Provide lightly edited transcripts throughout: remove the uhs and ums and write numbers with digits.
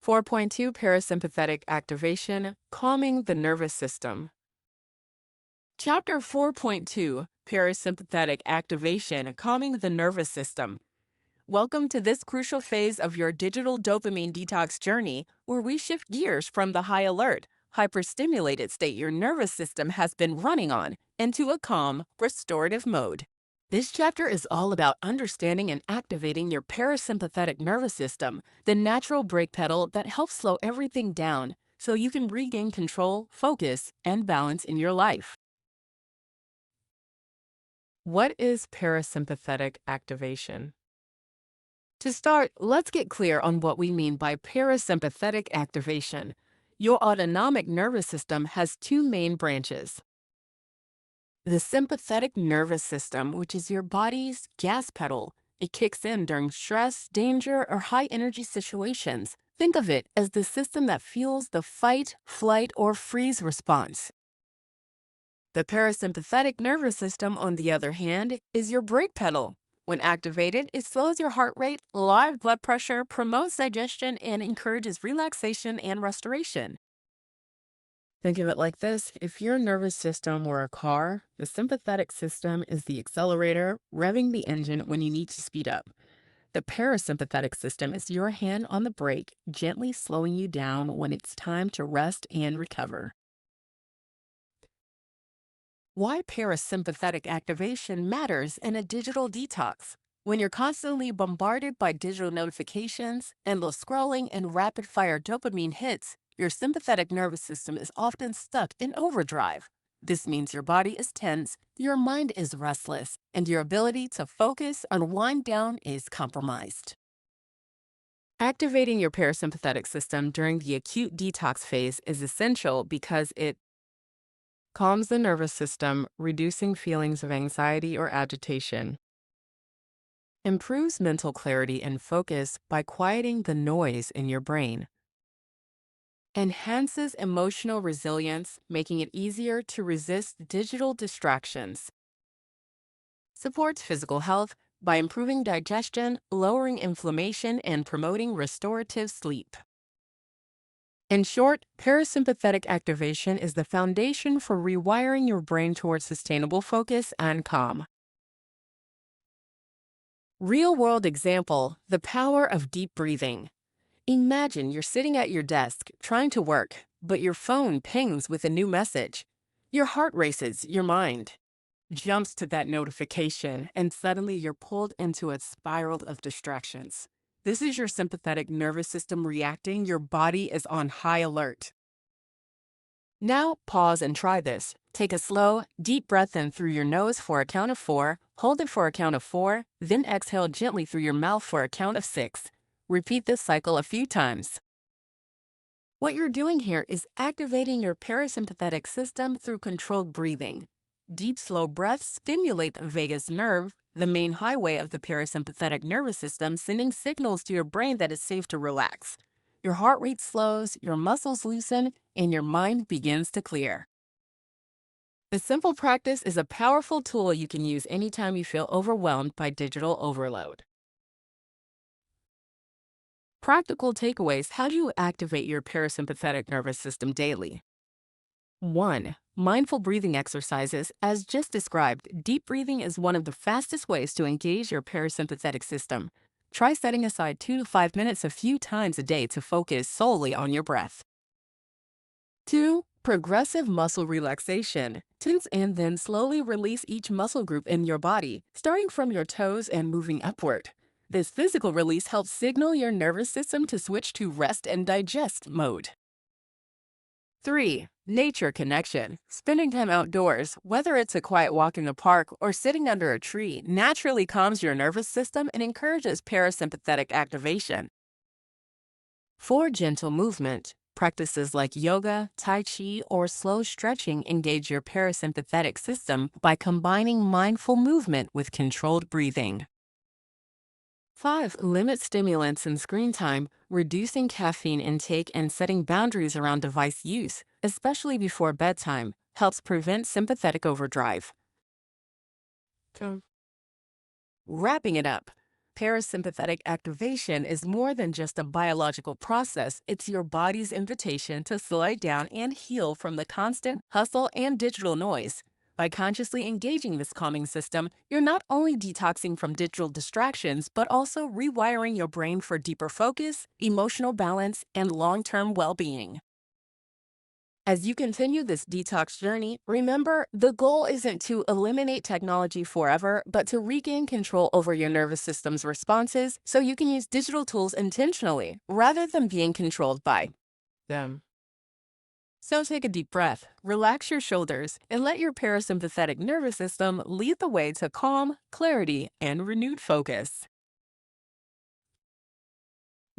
4.2 Parasympathetic Activation, Calming the Nervous System. Chapter 4.2 Parasympathetic Activation, Calming the Nervous System. Welcome to this crucial phase of your digital dopamine detox journey, where we shift gears from the high alert, hyperstimulated state your nervous system has been running on into a calm, restorative mode. This chapter is all about understanding and activating your parasympathetic nervous system, the natural brake pedal that helps slow everything down so you can regain control, focus, and balance in your life. What is parasympathetic activation? To start, let's get clear on what we mean by parasympathetic activation. Your autonomic nervous system has two main branches. The sympathetic nervous system, which is your body's gas pedal, it kicks in during stress, danger, or high-energy situations. Think of it as the system that fuels the fight, flight, or freeze response. The parasympathetic nervous system, on the other hand, is your brake pedal. When activated, it slows your heart rate, lowers blood pressure, promotes digestion, and encourages relaxation and restoration. Think of it like this. If your nervous system were a car, the sympathetic system is the accelerator, revving the engine when you need to speed up. The parasympathetic system is your hand on the brake, gently slowing you down when it's time to rest and recover. Why parasympathetic activation matters in a digital detox. When you're constantly bombarded by digital notifications, endless scrolling, and rapid-fire dopamine hits, your sympathetic nervous system is often stuck in overdrive. This means your body is tense, your mind is restless, and your ability to focus and wind down is compromised. Activating your parasympathetic system during the acute detox phase is essential because it calms the nervous system, reducing feelings of anxiety or agitation. Improves mental clarity and focus by quieting the noise in your brain. Enhances emotional resilience, making it easier to resist digital distractions. Supports physical health by improving digestion, lowering inflammation, and promoting restorative sleep. In short, parasympathetic activation is the foundation for rewiring your brain towards sustainable focus and calm. Real-world example, the power of deep breathing. Imagine you're sitting at your desk trying to work, but your phone pings with a new message. Your heart races, your mind jumps to that notification, and suddenly you're pulled into a spiral of distractions. This is your sympathetic nervous system reacting. Your body is on high alert. Now pause and try this. Take a slow, deep breath in through your nose for a count of 4, hold it for a count of 4, then exhale gently through your mouth for a count of 6. Repeat this cycle a few times. What you're doing here is activating your parasympathetic system through controlled breathing. Deep, slow breaths stimulate the vagus nerve, the main highway of the parasympathetic nervous system, sending signals to your brain that it's safe to relax. Your heart rate slows, your muscles loosen, and your mind begins to clear. The simple practice is a powerful tool you can use anytime you feel overwhelmed by digital overload. Practical takeaways. How do you activate your parasympathetic nervous system daily? 1. Mindful breathing exercises. As just described, deep breathing is one of the fastest ways to engage your parasympathetic system. Try setting aside 2 to 5 minutes a few times a day to focus solely on your breath. 2. Progressive muscle relaxation. Tense and then slowly release each muscle group in your body, starting from your toes and moving upward. This physical release helps signal your nervous system to switch to rest and digest mode. 3. Nature connection. Spending time outdoors, whether it's a quiet walk in the park or sitting under a tree, naturally calms your nervous system and encourages parasympathetic activation. 4. Gentle movement. Practices like yoga, tai chi, or slow stretching engage your parasympathetic system by combining mindful movement with controlled breathing. 5. Limit stimulants and screen time, reducing caffeine intake and setting boundaries around device use, especially before bedtime, helps prevent sympathetic overdrive. Wrapping it up, Parasympathetic activation is more than just a biological process. It's your body's invitation to slow down and heal from the constant hustle and digital noise. By consciously engaging this calming system, you're not only detoxing from digital distractions, but also rewiring your brain for deeper focus, emotional balance, and long-term well-being. As you continue this detox journey, remember the goal isn't to eliminate technology forever, but to regain control over your nervous system's responses so you can use digital tools intentionally rather than being controlled by them. So take a deep breath, relax your shoulders, and let your parasympathetic nervous system lead the way to calm, clarity, and renewed focus.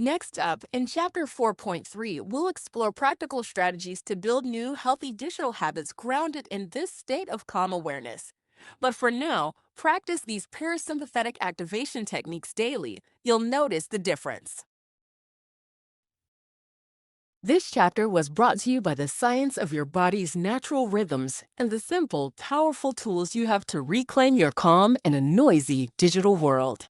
Next up, in Chapter 4.3, we'll explore practical strategies to build new, healthy digital habits grounded in this state of calm awareness. But for now, practice these parasympathetic activation techniques daily. You'll notice the difference. This chapter was brought to you by the science of your body's natural rhythms and the simple, powerful tools you have to reclaim your calm in a noisy digital world.